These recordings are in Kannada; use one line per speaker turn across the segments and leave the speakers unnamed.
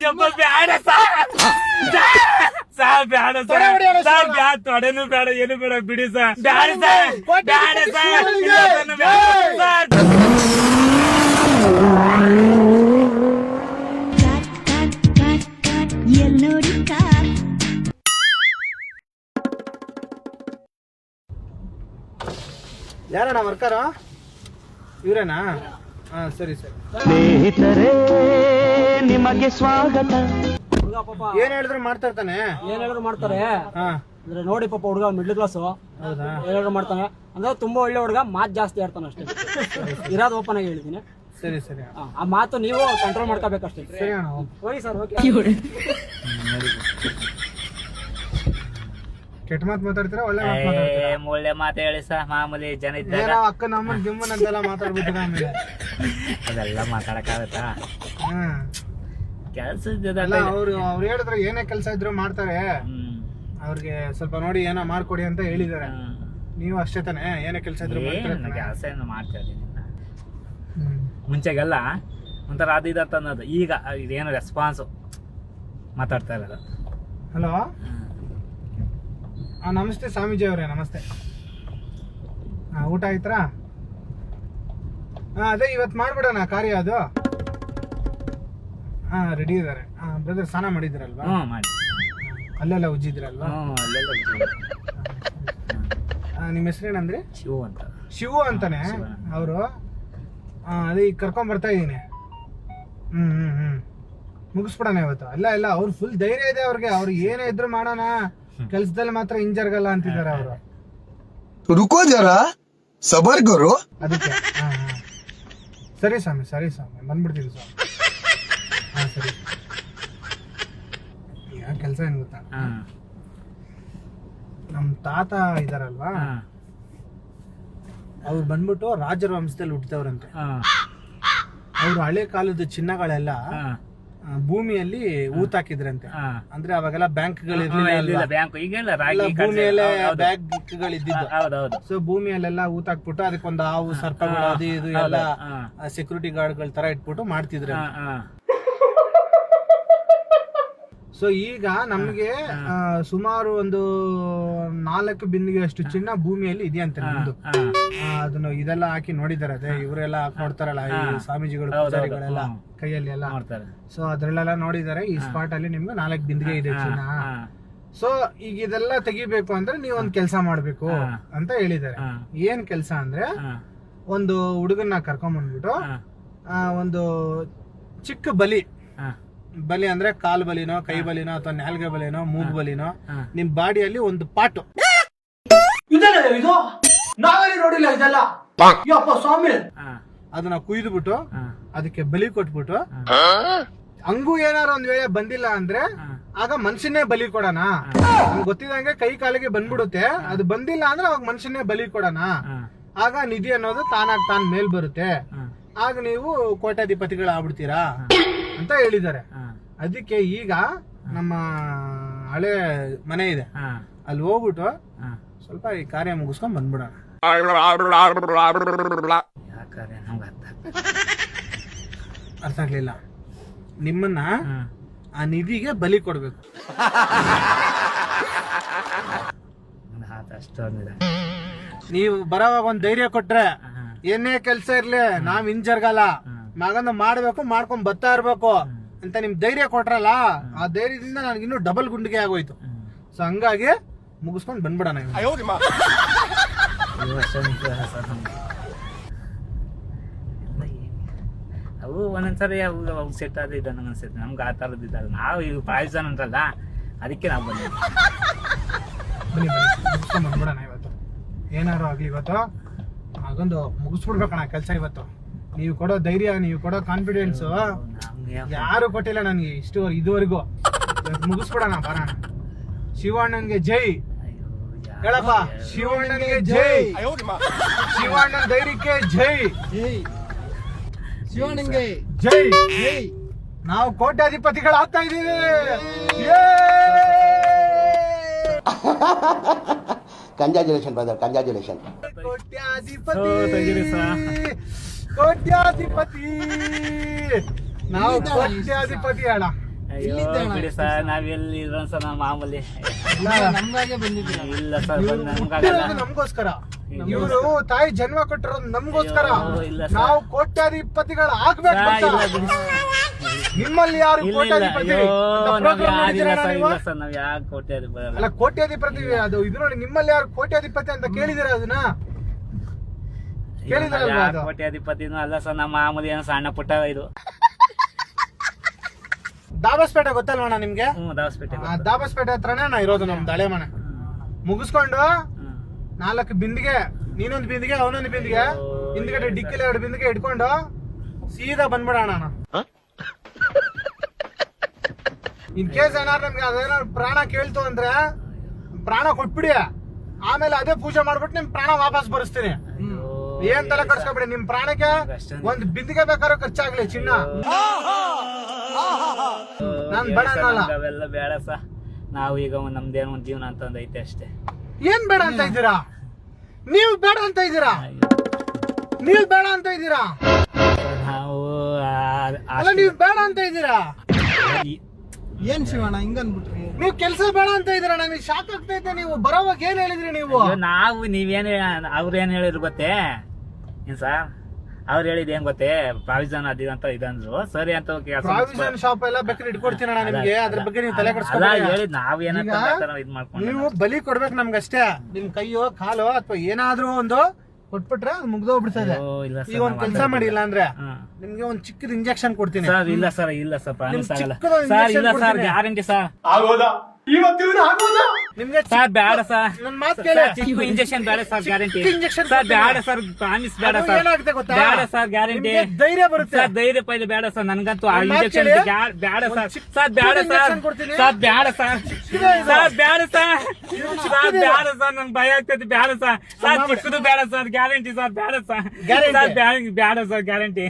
ಯಪ್ಪ ಬ್ಯಾಡ ಬ್ಯಾಡ ತೊಡೆನು ಬೇಡ ಏನು ಬೇಡ ಬಿಡಿ ಸರ್ ಬ್ಯಾಡ
ಯಾರಣ್ಣ ವರ್ಕರ ಇವ್ರೇನಾ? ಹಾ ಸರಿ ಸರಿ.
ಸ್ನೇಹಿತರೇ ನಿಮಗೆ ಸ್ವಾಗತ.
ಏನ್ ಹೇಳಿದ್ರು ಮಾಡ್ತಾ ಇರ್ತಾನೆ.
ಏನ್ ಹೇಳಿದ್ರು ಮಾಡ್ತಾರೆ.
ಹಾ
ಅಂದ್ರೆ ನೋಡಿ ಪಾಪ ಹುಡುಗ ಮಿಡ್ಲ್ ಕ್ಲಾಸ್.
ಹೌದಾ?
ಹೇಳಿದ್ರು ಮಾಡ್ತಾನೆ ಅಂದ್ರೆ ತುಂಬಾ ಒಳ್ಳೆ ಹುಡುಗ, ಮಾತು ಜಾಸ್ತಿ ಆಡ್ತಾನೆ ಅಷ್ಟೇ. ಇರೋದು ಓಪನ್ ಆಗಿ ಹೇಳಿದೀನಿ.
ಸರಿ ಸರಿ.
ಆ ಮಾತು ನೀವು ಕಂಟ್ರೋಲ್ ಮಾಡ್ಕೋಬೇಕಷ್ಟೇ.
ಸರಿ ಅಣ್ಣ
ಹೋಗಿ ಸರ್. ಓಕೆ.
ಕೆಟ್ಟ ಮಾತು ಮಾತಾಡ್ತೀರಾ ಒಳ್ಳೆ ಮಾತು ಮಾತಾಡ್ತೀರಾ?
ಒಳ್ಳೆ ಮಾತು ಹೇಳಿ ಸರ್, ಮಾಮೂಲಿ ಜನ ಇದ್ದಾಗ
ಏನೋ ಅಕ್ಕ ನಮ್ಮ ಗಿಮ್ಮನ್ ಅಂತೆಲ್ಲ ಮಾತಾಡ್ಬಿಟ್ಟಿರ ಆಮೇಲೆ
ಅದೆಲ್ಲ ಮಾತಾಡಕ್ಕಾಗತ್ತಾ? ಕೆಲಸ
ಅಲ್ಲ ಅವ್ರು ಹೇಳಿದ್ರೆ ಏನೇ ಕೆಲಸ ಇದ್ರು ಮಾಡ್ತಾರೆ. ಅವ್ರಿಗೆ ಸ್ವಲ್ಪ ನೋಡಿ ಏನೋ ಮಾಡ್ಕೊಡಿ ಅಂತ ಹೇಳಿದಾರೆ. ನೀವು ಅಷ್ಟೇ ತಾನೆ, ಏನೇ ಕೆಲಸ ಇದ್ರು
ಕೆಲಸ ಏನು ಮಾಡ್ತಾ ಇದ್ದೀನಿ. ಮುಂಚೆಗೆಲ್ಲ ಒಂಥರ ಅದು ಇದಂತ ಅನ್ನೋದು, ಈಗ ಇದೇನು ರೆಸ್ಪಾನ್ಸು ಮಾತಾಡ್ತಾ ಇರೋದು.
ಹಲೋ ನಮಸ್ತೆ ಸ್ವಾಮೀಜಿ ಅವರೇ, ನಮಸ್ತೆ. ಊಟ ಆಯ್ತಾ? ಅದೇ ಇವತ್ತು ಮಾಡ್ಬಿಡೋಣ ಕಾರ್ಯ ಅದು. ರೆಡಿ ಇದ್ದಾರೆ. ಬ್ರದರ್ ಸ್ನಾನ ಮಾಡಿದಿರಲ್ವಾ?
ಮಾಡಿ
ಅಲ್ಲೆಲ್ಲ ಉಜ್ಜಿದ್ರಲ್ವಾ? ನಿಮ್ಮ ಹೆಸರೇನಂದ್ರಿ?
ಶಿವು ಅಂತ.
ಶಿವು ಅಂತಾನೆ ಅವರು. ಅದೇ ಈಗ ಕರ್ಕೊಂಡ್ ಬರ್ತಾ ಇದೀನಿ. ಮುಗಿಸ್ಬಿಡೋಣ ಇವತ್ತು. ಇಲ್ಲ ಅವ್ರು ಫುಲ್ ಧೈರ್ಯ ಇದೆ ಅವ್ರಿಗೆ. ಅವ್ರು ಏನೇ ಇದ್ರು ಮಾಡೋಣ, ಕೆಲ್ಸದಲ್ಲಿ ಮಾತ್ರ ಹಿಂಜರ್ಗಲ್ಲ ಅಂತಿದ್ದಾರೆ ಅವರು.
ರುಕೋ ಜರಾ ಸಬರ್ ಕರೋ.
ಅದಕ್ಕೆ ಸರಿ ಸ್ವಾಮಿ ಬಂದ್ಬಿಡ್ತೀವಿ ಸ್ವಾಮಿ. ಸರಿ. ಈಗ ಕೆಲಸ ಏನ್ ಗೊತ್ತಾ, ನಮ್ ತಾತ ಇದಾರಲ್ವಾ, ಅವ್ರು ಬಂದ್ಬಿಟ್ಟು ರಾಜರ ವಂಶದಲ್ಲಿ ಹುಟ್ಟಿದವ್ರಂತೆ. ಅವ್ರು ಹಳೆ ಕಾಲದ ಚಿನ್ನಗಳೆಲ್ಲ ಭೂಮಿಯಲ್ಲಿ ಊತಾಕಿದ್ರಂತೆ. ಅಂದ್ರೆ ಅವಾಗೆಲ್ಲ ಬ್ಯಾಂಕ್ಗಳಿರ್ಲಿಲ್ಲ, ಭೂಮಿಯಲ್ಲೇ ಬ್ಯಾಂಕ್ಗಳಿದ್ದಿದ್ದು. ಸೊ ಭೂಮಿಯಲ್ಲೆಲ್ಲ ಊತಾಕ್ಬಿಟ್ಟು ಅದಕ್ಕೊಂದು ಹಾವು ಸರ್ಪಗಳು ಅದು ಇದು ಎಲ್ಲ ಸೆಕ್ಯೂರಿಟಿ ಗಾರ್ಡ್ಗಳ ತರ ಇಟ್ಬಿಟ್ಟು ಮಾಡ್ತಿದ್ರು. ಸೊ ಈಗ ನಮ್ಗೆ ಸುಮಾರು ಒಂದು 4 ಬಿಂದಿಗೆ ಅಷ್ಟು ಚಿನ್ನ ಭೂಮಿಯಲ್ಲಿ ಇದೆಯಂತೆ ನಮ್ದು. ಅದನ್ನು ಇದೆಲ್ಲ ಹಾಕಿ ನೋಡಿದಾರೆ. ಅದೇ ಇವರೆಲ್ಲ ಹಾಕಿ ನೋಡ್ತಾರಲ್ಲ ಈ ಸ್ವಾಮೀಜಿಗಳು ಪೂಜಾರಿಗಳೆಲ್ಲ ಕೈಯಲ್ಲಿ ಎಲ್ಲ. ಸೊ ಅದ್ರಲ್ಲೆಲ್ಲ ನೋಡಿದಾರೆ ಈ ಸ್ಪಾಟ್ ಅಲ್ಲಿ ನಿಮ್ಗೆ 4 ಬಿಂದಿಗೆ ಇದೆ ಚಿನ್ನ. ಸೊ ಈಗ ಇದೆಲ್ಲ ತೆಗಿಬೇಕು ಅಂದ್ರೆ ನೀವ್ ಒಂದ್ ಕೆಲ್ಸ ಮಾಡ್ಬೇಕು ಅಂತ ಹೇಳಿದಾರೆ. ಏನ್ ಕೆಲ್ಸ ಅಂದ್ರೆ, ಒಂದು ಹುಡುಗನ್ನ ಕರ್ಕೊಂಡ್ ಬಂದ್ಬಿಟ್ಟು ಒಂದು ಚಿಕ್ಕ ಬಲಿ ಅಂದ್ರೆ ಕಾಲ್ ಬಲಿನೋ, ಕೈ ಬಲಿನೋ, ಅಥವಾ ನಾಲ್ಗೆ ಬಲಿನೋ, ಮೂಗು ಬಲಿನೋ, ನಿಮ್ ಬಾಡಿಯಲ್ಲಿ ಒಂದು ಪಾಟು ಇದು ನಾವೇ ನೋಡಿಲ್ಲ ಇದೆಲ್ಲ ಸ್ವಾಮಿ. ಅದನ್ನ ಕುಯ್ದು ಬಿಟ್ಟು ಅದಕ್ಕೆ ಬಲಿ ಕೊಟ್ಬಿಟ್ಟು, ಹಂಗೂ ಏನಾರು ಒಂದ್ ವೇಳೆ ಬಂದಿಲ್ಲ ಅಂದ್ರೆ ಆಗ ಮನುಷ್ಯನೇ ಬಲಿ ಕೊಡೋಣ. ಗೊತ್ತಿದಂಗೆ ಕೈ ಕಾಲಿಗೆ ಬಂದ್ಬಿಡುತ್ತೆ. ಅದು ಬಂದಿಲ್ಲ ಅಂದ್ರೆ ಅವಾಗ ಮನುಷ್ಯನೇ ಬಲಿ ಕೊಡೋಣ. ಆಗ ನಿಧಿ ಅನ್ನೋದು ತಾನಾಗ್ ಮೇಲ್ ಬರುತ್ತೆ. ಆಗ ನೀವು ಕೋಟ್ಯಾಧಿಪತಿಗಳು ಆಗ್ಬಿಡ್ತೀರಾ ಅಂತ ಹೇಳಿದ್ದಾರೆ. ಅದಕ್ಕೆ ಈಗ ನಮ್ಮ ಹಳೆ ಮನೆ ಇದೆ, ಅಲ್ಲಿ ಹೋಗ್ಬಿಟ್ಟು ಸ್ವಲ್ಪ ಈ ಕಾರ್ಯ ಮುಗಿಸ್ಕೊಂಡ್ ಬಂದ್ಬಿಡೋಣ. ಅರ್ಥ ಆಗ್ಲಿಲ್ಲ? ನಿಮ್ಮನ್ನ ಆ ನಿಧಿಗೆ ಬಲಿ ಕೊಡ್ಬೇಕು. ನೀವು ಬರೋವಾಗ ಒಂದ್ ಧೈರ್ಯ ಕೊಟ್ರೆ, ಏನೇ ಕೆಲ್ಸ ಇರ್ಲಿ ನಾವ್ ಹಿಂಜರ್ಗಲ್ಲ, ಮಗನ ಮಾಡ್ಬೇಕು, ಮಾಡ್ಕೊಂಡ್ ಬರ್ತಾ ಇರ್ಬೇಕು ಅಂತ ನಿಮ್ ಧೈರ್ಯ ಕೊಟ್ರಲ್ಲ, ಆ ಧೈರ್ಯದಿಂದ ನನಗೆ ಇನ್ನೂ ಡಬಲ್ ಗುಂಡಿಗೆ ಆಗೋಯ್ತು. ಸೊ ಹಂಗಾಗಿ ಮುಗಿಸ್ಕೊಂಡ್ ಬಂದ್ಬಿಡೋಣ.
ಅವು ಒಂದೊಂದ್ಸರಿ ಅವು ಸೆಟ್ ಆದ ಇದ್ದ ಅನ್ಸುತ್ತೆ ನಮ್ಗೆ. ಆ ಥರದ್ದು ಇದ್ದಲ್ಲ, ನಾವು ಈಗ ಪಾಯ್ಸನ್ ಅಂತಲ್ಲ, ಅದಕ್ಕೆ ನಾವು ಬಂದಿದ್ದೀವಿ.
ಮುಗಿಸ್ಕೊಂಡ್ ಬಂದ್ಬಿಡೋಣ ಇವತ್ತು. ಏನಾರು ಆಗ್ಲಿ ಇವತ್ತು ಹಾಗೊಂದು ಮುಗಿಸ್ಬಿಡ್ಬೇಕಣ್ಣ ಕೆಲಸ ಇವತ್ತು. ನೀವು ಕೊಡೋ ಧೈರ್ಯ, ನೀವು ಕೊಡೋ ಕಾನ್ಫಿಡೆನ್ಸ್ ಯಾರು ಕೊಟ್ಟಿಲ್ಲ ನನಗೆ ಇದುವರೆಗೂ. ಮುಗಿಸ್ಬಿಡೋಣ, ಬರೋಣ. ಶಿವಣ್ಣನ್ಗೆ ಜೈ ಹೇಳಪ್ಪ, ಶಿವಣ್ಣನಿಗೆ ಜೈ, ಶಿವಣ್ಣನ ಧೈರ್ಯಕ್ಕೆ ಜೈ, ಶಿವಣ್ಣನಿಗೆ ಜೈ. ನಾವು ಕೋಟ್ಯಾಧಿಪತಿಗಳಾಗ್ತಾ ಇದೀವಿ.
Congratulation brother, congratulation.
ಕೋಟ್ಯಾಧಿಪತಿ ನಾವು ಕೋಟ್ಯಾಧಿಪತಿ ಅಣ್ಣ.
ಅಯ್ಯೋ ಬಿಡಿ ಸರ್ ನಾವೆಲ್ಲಿ ಇರೋಣ ಸರ್ ನಾವು ಮಾಮೂಲಿ.
ನಮ್ಗಾಗೆ ಬಂದಿದ್ದೀರಾ?
ಇಲ್ಲ ಸರ್ ನಮ್ಗಾಗಲ್ಲ.
ನಮ್ಗೋಸ್ಕರ ಇವರು ತಾಯಿ ಜನ್ಮ ಕೊಟ್ಟಿರೋದು ನಮ್ಗೋಸ್ಕರ.
ಇಲ್ಲ
ನಾವು ಕೋಟ್ಯಾಧಿಪತಿಗಳು ಆಗ್ಬೇಕು
ಸರ್,
ಅಂತ.
ಇಲ್ಲ ಬಿಡಿ.
ನಿಮ್ಮಲ್ಲಿ ಯಾರು
ಇಲ್ಲ
ಕೋಟ್ಯಾಧಿಪತಿ
ಅಯ್ಯೋ
ಅಂತ
ನಾವ್
program
ಯಾರಿಲ್ಲ
ನೋಡಿದ್ದೀರಾ
ಸರ್.
ನೀವು?
ಇಲ್ಲ ಸರ್ ನಾವ್ ಯಾಕೆ ಕೋಟ್ಯಾಧಿಪತಿ
ಅಲ್ಲ ಕೋಟ್ಯಾಧಿಪತಿ ಅದು ಇದು ನೋಡಿ, ನಿಮ್ಮಲ್ಲಿ ಯಾರು ಕೋಟ್ಯಾಧಿಪತಿ ಅಂತ ಕೇಳಿದಿರ ಅದನ್ನ? ಕೇಳಿದಿರಲ್ವಾ ಅದು?
ಕೋಟ್ಯಾಧಿಪತಿನೂ ಅಲ್ಲ ಸರ್, ನಮ್ಮ ಮಾಮೂಲಿ ಏನೋ ಸಣ್ಣ ಪುಟ್ಟ ಇದು.
ದಾಬಸ್ಪೇಟೆ ಗೊತ್ತಲ್ವಣ್ಣ ನಿಮ್ಗೆ?
ದಾವಸ್ಪೇಟೆ.
ಆ ದಾಬಸ್ಪೇಟೆ ಹತ್ರನೇ ನಾ ಇರೋದು, ನಮ್ದು ಹಳೆ ಮನೆ. ಮುಗಿಸ್ಕೊಂಡು 4 ಬಿಂದಿಗೆ, ನೀನೊಂದು ಬಿಂದಿಗೆ ಅವನೊಂದು ಬಿಂದಿಗೆ, ಹಿಂದ್ಗಡೆ ಡಿಕ್ಕಿಲಿ 2 ಬಿಂದಿಗೆ ಇಟ್ಕೊಂಡು ಸೀದಾ ಬಂದ್ಬಿಡೋಣ. ಇನ್ ಕೇಸ್ ಏನಾದ್ರು ನಮ್ಗೆ ಅದೇನಾದ್ರು ಪ್ರಾಣ ಕೇಳ್ತು ಅಂದ್ರೆ ಪ್ರಾಣ ಕೊಟ್ಬಿಡಿ, ಆಮೇಲೆ ಅದೇ ಪೂಜೆ ಮಾಡ್ಬಿಟ್ಟು ನಿಮ್ ಪ್ರಾಣ ವಾಪಸ್ ಬರಿಸ್ತೀನಿ. ಏನ್ ತಲೆ ಕಟ್ಸ್ಕೊಬಿಡಿ, ನಿಮ್ ಪ್ರಾಣಕ್ಕೆ ಒಂದ್ ಬಿಂದಿಗೆ ಬೇಕಾದ್ರೂ ಖರ್ಚಾಗ್ಲಿ ಚಿನ್ನ. ನಾನ್ ಬೇಡ ಅನ್ನಲ್ಲ.
ಅವೆಲ್ಲ ಬೇಡ ಸರ್, ನಾವು ಈಗ ನಮ್ದೇನೋ ಒಂದ್ ಜೀವನ ಅಂತ ಒಂದ್ ಐತೆ ಅಷ್ಟೇ.
ಏನ್ ಬೇಡ ಅಂತ ಇದ್ದೀರಾ ನೀವು? ಬೇಡ ಅಂತ ಇದ್ದೀರಾ ನೀವು? ಬೇಡ ಅಂತ ಇದ್ದೀರಾ?
ನಾವು
ಅಲ್ಲ ನೀವು ಬೇಡ ಅಂತ ಇದ್ದೀರಾ?
ಏನ್ ಶಿವಣ್ಣ ಹಿಂಗನ್ಬಿಟ್ರಿ?
ನೀವು ಕೆಲ್ಸ ಬೇಡ ಅಂತ ಇದ್ದೀರಾ? ನನಗೆ ಶಾಕ್ ಆಗ್ತೈತೆ. ನೀವು ಬರೋವಾಗ ಏನ್ ಹೇಳಿದ್ರಿ ನೀವು?
ನಾವು ನೀವೇನ್ ಅವ್ರೇನ್ ಹೇಳಿದ್ರು ಗೊತ್ತೇ ಏನ್ ಸರ್? ಅವ್ರು ಹೇಳಿದ್ ಏನ್ ಗೊತ್ತೇ, ಪ್ರಾವಿಷನ್ ಅದಂತ ಇದಂದ್ರು ಸರಿ ಅಂತ.
ಪ್ರಾವಿಷನ್ ಶಾಪ್ ಎಲ್ಲ ಬೇಕಾದ್ರೆ ಇಟ್ಕೊಡ್ತೀನಿ ಅಣ್ಣ ನಿಮ್ಗೆ, ಅದ್ರ ಬಗ್ಗೆ ನೀವು ತಲೆ
ಅಲ್ಲ
ಕೆಡಿಸ್ಕೊಬೇಡಿ.
ಹೇಳಿದ್ ನಾವ್ ಏನಂತ ಇದ್ ಮಾಡ್ಕೊಂಡು
ನೀವು ಬಲಿ ಕೊಡ್ಬೇಕು ನಮ್ಗಷ್ಟೇ. ನಿಮ್ ಕೈಯೋ ಕಾಲೋ ಅಥವಾ ಏನಾದ್ರೂ ಒಂದು ಕೊಟ್ಬಿಟ್ರೆ ಮುಗ್ದೋಗ್ಬಿಡ್ತದೆ.
ಇಲ್ಲ
ಈಗ ಒಂದ್ ಕೆಲ್ಸ ಮಾಡಿ, ಇಲ್ಲ ಅಂದ್ರೆ ನಿಮ್ಗೆ ಒಂದ್ ಚಿಕ್ಕದ ಇಂಜೆಕ್ಷನ್ ಕೊಡ್ತೀನಿ.
ಸರ್. ಇಲ್ಲ ಸರ್, ಇಲ್ಲ ಸರ್, ಪ್ರಾಮಿಸ್ ಆಗಲ್ಲ
ಚಿಕ್ಕದೊಂದು
ಸರ್. ಇಲ್ಲ
injection
ಸರ್,
ಕೊಡ್ತೀನಿ.
Guarantee sir.
ನಿಮ್ಗೆ
ಸರ್ ಬೇಡ ಸರ್,
ನನ್ ಮಾತ್ ಕೇಳಿ.
ಚಿಕ್ಕ ಇಂಜೆಕ್ಷನ್ ಬೇಡ ಸರ್, ಗ್ಯಾರಂಟಿ
injection
ಸರ್.
ಕೊಡ್ತೀನಿ.
ಬೇಡ ಸರ್, ಪ್ರಾಮಿಸ್ ಬೇಡ
ಅದು
ಸರ್.
ಏನಾಗುತ್ತೆ ಗೊತ್ತಾ?
ಬೇಡ ಸರ್, ಗ್ಯಾರಂಟಿ.
ನಿಮ್ಗೆ ಧೈರ್ಯ ಬರುತ್ತೆ.
ಸರ್ ಧೈರ್ಯ ಪೈಲೆ ಬೇಡ ಸರ್, ನನ್ಗಂತೂ ಆ
ನನ್ ಮಾತ್
ಇಂಜೆಕ್ಷನ್
ಕೇಳಿ.
ಬೇಡ ಸರ್.
ಒಂದ್ ಚಿಕ್ಕ
ಸರ್ ಬೇಡ ಸರ್,
injection ಕೊಡ್ತೀನಿ.
ಸರ್ ಬೇಡ ಸರ್,
ಚಿಕ್ಕದೇ ಇದು.
ಸರ್ ಬೇಡ ಸರ್, ಸರ್
ಚಿಕ್ಕದೇ.
ಬೇಡ ಸರ್, ನನ್ಗೆ ಭಯ ಆಗ್ತೈತಿ. ಬೇಡ ಸರ್, ಸರ್ ಚಿಕ್ಕದು ಬೇಡ ಸರ್, ಗ್ಯಾರಂಟಿ ಸರ್. ಬೇಡ ಸರ್,
Guarantee.
ಸರ್ ಬೇಡ ಸರ್, ಗ್ಯಾರಂಟಿ.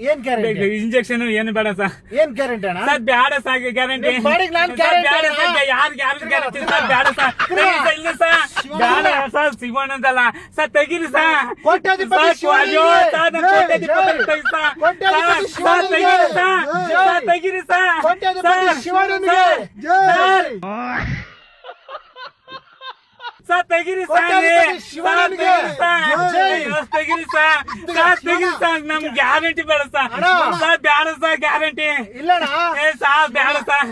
ಏನ್ ಗ್ಯಾರಂಟಿ?
ಇಂಜೆಕ್ಷನ್ ಏನು ಬೇಡ ಸರ್.
ಏನ್ ಗ್ಯಾರಂಟಿ ಅಣ್ಣ?
ಸರ್ ಬೇಡ ಸರ್, ಗ್ಯಾರಂಟಿ.
ನಿಮ್ ಬಾಡಿಗೆ ನಾನ್
ಸರ್
guarantee
ಬೇಡ ಸರ್,
ಅಣ್ಣ.
ಯಾರು ಗ್ಯಾರಂಟಿ ಸರ್? ಬೇಡ ಸರ್, ತೆಗೀರಿ ಸರ್. ಇಲ್ಲ ಸರ್, ಬೇಡ ಸರ್, ಶಿವಣ್ಣ ಅಂತಲ್ಲ ಸರ್, ತೆಗೀರಿ ಸರ್.
ಕೋಟ್ಯಾಧಿಪತಿ
ಸರ್,
ಶಿವಣ್ಣನಿಗೆ.
ಅಯ್ಯೋ ಸರ್, ನನ್ನ ಕೋಟ್ಯಾಧಿಪತಿ ತೆಗೀರಿ ಸರ್.
ಕೋಟ್ಯಾಧಿಪತಿ
ಸರ್, ತೆಗೀರಿ ಸರ್.
ಜೈ.
ಸರ್, ತೆಗೀರಿ ಸರ್.
ಕೋಟ್ಯಾಧಿಪತಿ
ಸರ್,
ಶಿವಣ್ಣನಿಗೆ.
ಸರ್,
ಜೈ.
ಸರ್ ತೆಗಿರಿ ಸರ್,
ಕೋಟ್ಯಾಧಿಪತಿ ಶಿವಣ್ಣನಿಗೆ. ಜೈ.
ತೆಗಿರಿ ಸರ್, ಸರ್ ತೆಗಿರಿ ಸರ್. ನಮ್ ಗ್ಯಾರಂಟಿ ಬೇಡ ಸರ್.
ಅಣ್ಣ.
ಸರ್ ಬೇಡ ಸರ್, ಗ್ಯಾರಂಟಿ.
ಇಲ್ಲಣ್ಣ.
ಸರ್ ಬೇಡ ಸರ್,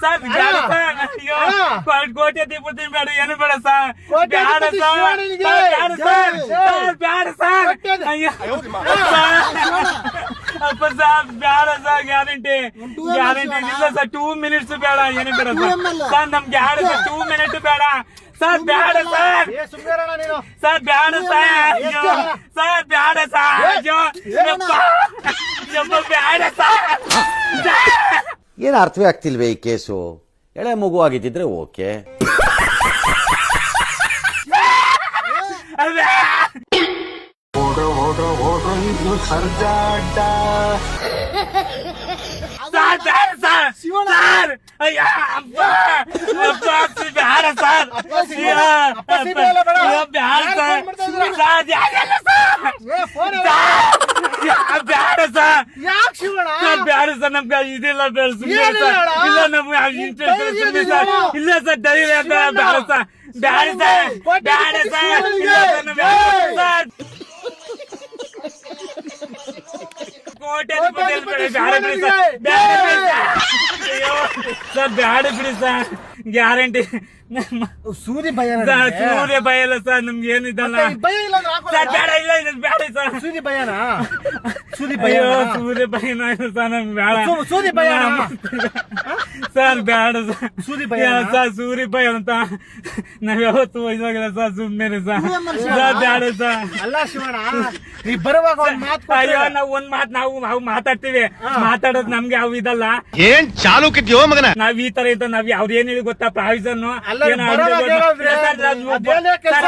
ಸರ್ ಬೇಡ ಸರ್. ಅಯ್ಯೋ ಕೋಟ್ಯಾಧಿಪತಿ ಬೇಡ, ಏನು ಬೇಡ ಸರ್. ಬೇಡ
ಕೋಟ್ಯಾಧಿಪತಿ
ಸರ್,
ಶಿವಣ್ಣನಿಗೆ.
ಬೇಡ ಸರ್,
ಜೈ.
ಸರ್ ಬೇಡ ಸರ್.
ಕೋಟ್ಯಾಧಿ-
ಅಯ್ಯೋ ಅಪ್ಪ ಸರ್, ಬೇಡ ಸರ್, ಗ್ಯಾರಂಟಿ. ಗ್ಯಾರಂಟಿ ಇಲ್ಲ ಸರ್, 2 minutes ಬೇಡ, ಏನು ಬೇಡ ಸರ್. ಸರ್ ನಮ್ಗೆ ಗ್ಯಾರಂಟಿ 2 minutes ಬೇಡ ಸರ್. ಬೇಡ ಸರ್,
ಏ ಸುಮ್ನೆ ಇರಣ್ಣ ನೀನು.
ಸರ್ ಬೇಡ ಸರ್. ಅಯ್ಯೋ ಸರ್ ಬೇಡ ಸರ್. ಅಯ್ಯೋ ಯಪ್ಪ, ಯಪ್ಪ ಬೇಡ ಸರ್.
ಏನು ಅರ್ಥವೇ ಆಗ್ತಿಲ್ವೇ ಈ ಕೇಸು? ಎಳೆ ಮಗು ಆಗಿದ್ದಿದ್ರೆ ಓಕೆ.
ಅದೇ ಸರ್ ಬೇಡ ಸರ್. ಸರ್ ಅಯ್ಯ ಅಪ್ಪ, ಅಪ್ಪ ಬೇಡ ಸರ್. ಅಯ್ಯೋ,
ಅಪ್ಪ ಸಿಗ್ಲಿಲ್ಲ ಬೇಡ.
ಅಯ್ಯೋ, ಬೇಡ ಸರ್.
ಯಾರ್ ಫೋನ್ ಮಾಡ್ತಾ ಇದ್ದೀರಾ?
ಸರ್ ಯಾರಿಲ್ಲ ಸರ್.
ಏ ಫೋನ್
ಬೇಡ ಸರ್.
ಯಾಕೆ ಶಿವಣ್ಣ?
ಸರ್ ಬೇಡ ಸರ್, ನಮ್ಗೆ ಇದಿಲ್ಲ ಬೇಡ, ಸುಮ್ಮನೆ
ಏನಿಲ್ಲ
ಸರ್.
ಅಣ್ಣ?
ಇಲ್ಲ ನಮ್ಗೆ ಇಂಟ್ರೆಸ್ಟ್
ಧೈರ್ಯ
ಸುಮ್ಮನೆ
ಇದೆಯಾ?
ಸರ್. ಇಲ್ಲ ಸರ್, ಧೈರ್ಯ ಅಂತ
ಶಿವಣ್ಣ.
ಬೇಡ ಸರ್. ಬೇಡ ಸರ್, ಬೇಡ ಸರ್. ಇಲ್ಲ ಸರ್, ನಮ್ಗೆ ಸರ್. ಕೋಟ್ಯಾಧಿಪತಿ ಬೇಡ, ಬೇಡ ಬಿಡಿ ಸರ್. ಬೇಡ ಬಿಡಿ ಸರ್. ಅಯ್ಯೋ ಸರ್, ಬೇಡ ಬಿಡಿ ಸರ್, ಗ್ಯಾರಂಟಿ.
ಸೂದಿ ಭಯ
ಸರ್ ಸೂರ್ಯ ಭಯ ಇಲ್ಲ ಸರ್, ನಮ್ಗೆ ಏನಿದಲ್ಲ
ಭಯ ಇಲ್ಲ ಅಂದ್ರೆ ಹಾಕೊಳ್ಳ.
ಸರ್. ಬೇಡ, ಇಲ್ಲ ಇದು ಬೇಡ ಸರ್.
ಸೂದಿ ಭಯನಾ? ಸೂದಿ ಭಯ.
ಅಯ್ಯೋ ಸೂರ್ಯ ಭಯನ ಸರ್, ನಮ್ಗೆ ಬೇಡ.
ಸೂದಿ ಭಯ.
ಸರ್ ಬೇಡ ಸರ್.
ಸೂದಿ ಭಯ.
ಸರ್ ಸೂರ್ಯ ಭಯ ಅಂತ ನಾವ್ ಯಾವತ್ತು ಇದಾಗಿಲ್ಲ ಸರ್, ಸುಮ್ಮನೆ ಸರ್. ಸರ್ ಬೇಡ ಸರ್.
ಅಲ್ಲ ಶಿವಣ್ಣ, ನೀ ಬರುವಾಗ ಒಂದ್ ಮಾತು ಕೊಟ್ರೆ.
ಅಯ್ಯೋ ನಾವ್ ಒಂದ್ ಮಾತ್ ನಾವು ಮಾತಾಡ್ತೀವಿ, ಮಾತಾಡೋದು ನಮ್ಗೆ ಅವು ಇದಲ್ಲ.
ಏನ್ ಚಾಲೂಕಿದ್ಯೋ ಮಗನ?
ನಾವ್ ಈ ತರ ಇದ್ದ ನಾವ್ ಅವ್ರು ಏನ್ ಹೇಳಿ ಗೊತ್ತಾ, ಪ್ರಾವಿಷನ್
ಅಲ್ಲ, ಬರೋವಾಗ ಹೇಳಿದ್ರೆ ಅದೇನೇ ಕೆಲ್ಸ?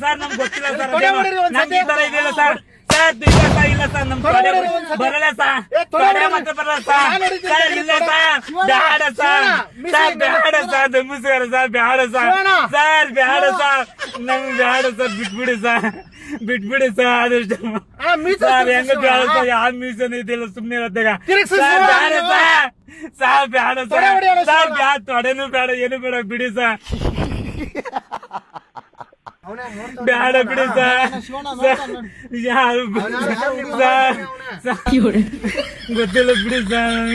ಸರ್ ನಮ್ಗೆ ಗೊತ್ತಿಲ್ಲ ಸರ್.
ತೊಡೆ ಹೊಡೀರಿ ಒಂದ್
ನಮ್ಗೆ ಈ
ಸತಿ.
ತರ ಇದೆಯಲ್ಲ ಸರ್. ಸರ್ ಇಲ್ಲ ಸರ್, ಇಲ್ಲ ಸರ್, ನಮ್
ತೊಡೆ
ತೊಡೆ
ಹೊಡೀರಿ ಒಂದ್ ಸತಿ.
ಬರಲ್ಲ ಸರ್.
ಏ, ತೊಡೆ
ತೊಡೆ
ಹೊಡೀರಿ.
ಮತ್ತೆ ಬರಲ್ಲ ಸರ್.
ನಾನು ಹೊಡಿತೀನಿ,
ಸರ್ ಇಲ್ಲ ಸರ್,
ಶಿವಣ್ಣ,
ಬೇಡ ಸರ್.
ಶಿವಣ್ಣ,
ಸರ್ ಬೇಡ ಸರ್, ನಮಸ್ಕಾರ ಸರ್, ಬೇಡ ಸರ್.
ಶಿವಣ್ಣ.
ಸರ್ ಬೇಡ ಸರ್, ನಮ್ಗೆ ಬೇಡ ಸರ್, ಬಿಟ್ಬಿಡಿ ಸರ್. ಬಿಟ್ಬಿಡಿ ಸರ್ ಆದಷ್ಟು ಸರ್ ಹೆಂಗ ಬೇಡ ಸರ್ ಯಾವ ಮ್ಯೂಸಿಯಂ ಇದೆಯಲ್ಲ ಸುಮ್ನೆ ಇರತ್ತಾಗ ಸರ್ ಬೇಡ ಸರ್ ಬೇಡ ಸರ್ ಬ್ಯಾಡ ತೊಡೆನೂ ಬೇಡ ಏನು ಬೇಡ ಬಿಡಿ ಸರ್ ಬೇಡ ಬಿಡಿ ಸರ್ ಯಾರು ಗೊತ್ತಿಲ್ಲ ಬಿಡಿ ಸರ್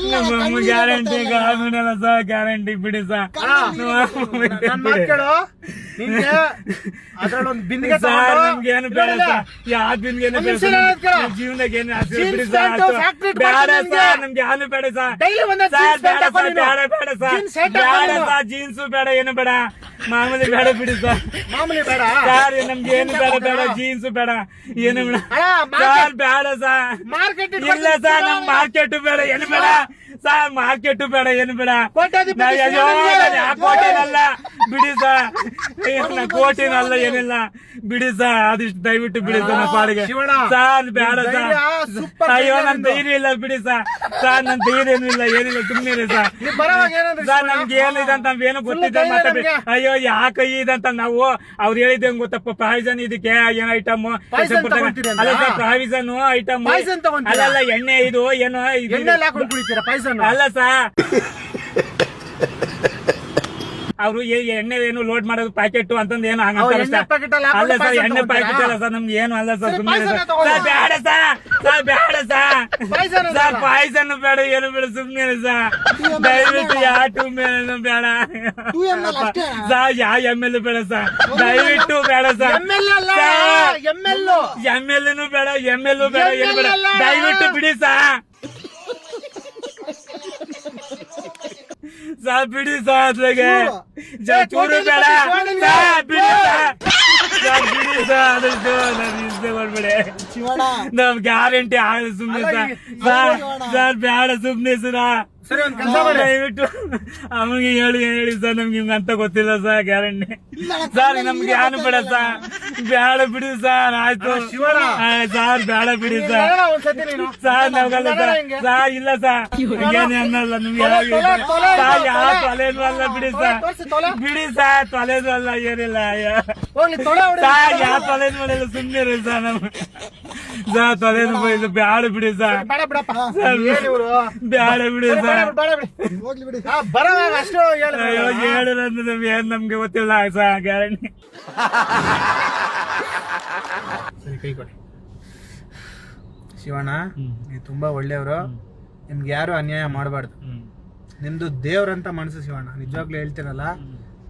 ನಮ್ಮ ಗ್ಯಾರಂಟಿ ಗಾರ್ಮೆಂಟ್ ಸರ್ ಗ್ಯಾರಂಟಿ ಬಿಡಿ ಸರ್ ಸರ್ ನಮ್ಗೆ ಏನು ಬೇಡ ಸರ್ ಯಾವ ಬಿಂದಿಗೆನು ಬೇಡ ಜೀವನದಾಗ ಏನು ಬಿಡಿ ಸರ್ ಬೇಡ ಸರ್ ನಮ್ಗೆ ಏನು ಬೇಡ ಸರ್ ಬೇಡ ಬೇಡ ಸರ್ ಬೇಡ ಸರ್ ಜೀನ್ಸು ಬೇಡ ಏನು ಬೇಡ ಮಾಮೂಲಿ ಬೇಡ ಬಿಡಿ ಸರ್ ಸರ್ ನಮ್ಗೆ ಏನು ಬೇಡ ಜೀನ್ಸ್ ಬೇಡ ಏನು ಬೇಡ ಸರ್ ಬೇಡ ಸರ್ ಇಲ್ಲ ಸರ್ ನಮ್ ಮಾರ್ಕೆಟ್ ಬೇಡ ಏನು ಬೇಡ ಸರ್ ಮಾರ್ಕೆಟ್ ಬೇಡ ಏನು ಬೇಡ ಕೋಟೆನಲ್ಲ ಬಿಡಿ ಸರ್ ಕೋಟೆನಲ್ಲ ಏನಿಲ್ಲ ಬಿಡಿ ಸರ್ ಅದಿಷ್ಟು ದಯವಿಟ್ಟು ಬಿಡಿ ಸರ್ ನಮ್ಮ ಪಾಡಿಗೆ ಸರ್ ಬೇಡ ಸರ್ ಅಯ್ಯೋ ನನ್ ಧೈರ್ಯ ಇಲ್ಲ ಬಿಡಿ ಸರ್ ನನ್ ಧೈರ್ಯ ಏನಿಲ್ಲ ಏನಿಲ್ಲ ಸುಮ್ಮನೆ ಸರ್ ನಮ್ಗೆ ಏನಿದೆ ಅಂತ ನಾವೇನು ಗೊತ್ತಿದ್ದೆ ಮಾತಾಡಿ ಅಯ್ಯೋ ಯಾಕೆ ಇದಂತ ನಾವು ಅವ್ರು ಹೇಳಿದ್ದೆ ಗೊತ್ತಪ್ಪ ಪ್ರಾವಿಷನ್ ಇದಕ್ಕೆ ಏನೋ ಐಟಮ್ ಅಲ್ಲ ಸರ್ ಪ್ರಾವಿಷನ್ ಐಟಮ್ ಅಲ್ಲ ಎಣ್ಣೆ ಇದು ಏನೋ ಅಲ್ಲ ಸರ್ ಅವರು ಎಣ್ಣೆ ಏನು ಲೋಡ್ ಮಾಡೋದು ಪ್ಯಾಕೆಟ್ ಅಂತಂದ್ ಏನು ಅಲ್ಲ ಸರ್ ಎಣ್ಣೆ ಪ್ಯಾಕೆಟ್ ಅಲ್ಲ ಸರ್ ನಮ್ಗೆ ಏನು ಅಲ್ಲ ಸರ್ ಸುಮ್ಮನೆ ಸರ್ ಬೇಡ ಸರ್ ಬೇಡ ಸರ್ ಪಾಯ್ಸನ್ ಬೇಡ ಏನು ಬೇಡ ಸುಮ್ಮನೆ ಸರ್ ದಯವಿಟ್ಟು ಯಾವ 2 ml ಬೇಡ ಸರ್ ಯಾವ ML ಬೇಡ ಸರ್ ದಯವಿಟ್ಟು ಬೇಡ ಸರ್ ML ಬೇಡ ML ಬೇಡ ಏನು ಬೇಡ ದಯವಿಟ್ಟು ಬಿಡಿ ಸರ್ ಬಿಡಿ ಸರ್ ಅದ್ರಾಗೆ ಚೂರು ಬೇಡ ಸರ್ ಬಿಡಿ ಸರ್ ಬಿಡಿ ಸರ್ ಆದಷ್ಟು ನಾನು ಇಷ್ಟ ಮಾಡ್ಬೇಡಿ ನಮ್ ಗ್ಯಾರಂಟಿ ಆಗಲ್ಲ ಸುಮ್ನೆ ಸರ್ ಬೇಡ ಸುಮ್ನೆ ದಯವಿಟ್ಟು ಅವನಿಗೆ ಹೇಳಿ ಸರ್ ನಮ್ಗೆ ಅಂತ ಗೊತ್ತಿಲ್ಲ ಸರ್ ಗ್ಯಾರಂಟಿ ಸರ್ ನಮ್ಗೆ ಏನು ಬೇಡ ಸರ್ ಬೇಡ ಬಿಡಿ ಸರ್ ಆಯ್ತು ಸರ್ ಬೇಡ ಬಿಡಿ ಸರ್ ನಾವಲ್ಲ ಸರ್ ಇಲ್ಲ ಸರ್ ಏನೇ ಅನ್ನಲ್ಲ ನಿಮ್ಗೆ ಸರ್ ಯಾವ ತೊಲೆನೂ ಅಲ್ಲ ಬಿಡಿ ಸರ್ ತೊಲೆನೂ ಅಲ್ಲ ಏನಿಲ್ಲ ಸರ್ ಯಾವ ತೊಲೆನೂ ಅಲ್ಲ ಸುಮ್ಮನೆ ರೀ ಸರ್ ನಮ್ಗೆ ಸರ್ ತೊಲೆನೂ ಬೇಡ ಬಿಡಿ ಸರ್ ಬೇಡ ಬಿಡಿ ಸರ್ ಏನ್ ನಮ್ಗೆ ಗೊತ್ತಿಲ್ಲ ಸರ್ ಗ್ಯಾರಂಟಿ
ಕೈ ಕೊಡಿ ಶಿವಣ್ಣ ನೀವು ತುಂಬಾ ಒಳ್ಳೆಯವರು ನಿಮ್ಗೆ ಯಾರು ಅನ್ಯಾಯ ಮಾಡಬಾರ್ದು ನಿಮ್ದು ದೇವ್ರಂತ ಮನಸ್ಸು ಶಿವಣ್ಣ ನಿಜವಾಗ್ಲೂ ಹೇಳ್ತೀರಲ್ಲ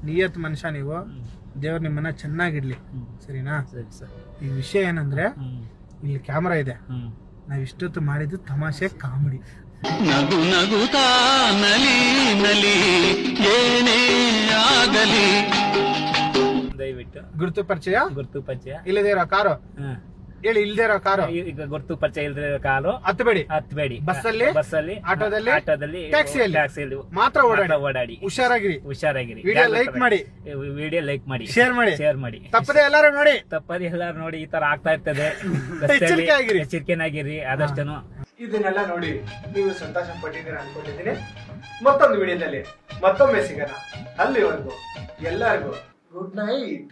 ನಿಯತ್ ಮನುಷ್ಯ ನೀವು ದೇವ್ರು ನಿಮ್ಮನ್ನ ಚೆನ್ನಾಗಿಡ್ಲಿ ಸರಿನಾ ಈ ವಿಷಯ ಏನಂದ್ರೆ ಇಲ್ಲಿ ಕ್ಯಾಮ್ರಾ ಇದೆ ನಾವ್ ಇಷ್ಟೊತ್ತು ಮಾಡಿದ್ದು ತಮಾಷೆ ಕಾಮಿಡಿ
ನಗು ನಗುತ್ತಾ ನಲಿ ನಲಿ ಏನೇ ಆಗಲಿ
ದಯವಿಟ್ಟು
ಗುರುತು ಪರಿಚಯ
ಇಲ್ಲದೇ
ಇರೋ ಕಾರು ಹೇಳಿ ಇಲ್ದೇ ಇರೋ ಕಾರು
ಈಗ ಗುರುತು ಪರಿಚಯ ಇಲ್ಲದೆ ಕಾರು
ಹತ್ತಬೇಡಿ ಬಸ್ಸಲ್ಲಿ ಆಟೋದಲ್ಲಿ ಟ್ಯಾಕ್ಸಿಯಲ್ಲಿ ಮಾತ್ರ ಓಡಾಡಿ ಹುಷಾರಾಗಿರಿ ವಿಡಿಯೋ ಲೈಕ್ ಮಾಡಿ ಶೇರ್ ಮಾಡಿ ತಪ್ಪದೆ ಎಲ್ಲರೂ ನೋಡಿ
ಈ ತರ ಆಗ್ತಾ ಇರ್ತದೆ ಎಚ್ಚರಿಕೆನಾಗಿರಿ ಆದಷ್ಟನು
ಇದನ್ನೆಲ್ಲ ನೋಡಿ ನೀವು ಸಂತೋಷ ಪಟ್ಟಿದ್ದೀರಾ ಅನ್ಕೊಂಡಿದ್ದೀನಿ ಮತ್ತೊಂದು ವಿಡಿಯೋದಲ್ಲಿ ಮತ್ತೊಮ್ಮೆ ಸಿಗೋಣ ಅಲ್ಲಿವರೆಗೂ ಎಲ್ಲರಿಗೂ ಗುಡ್ ನೈಟ್.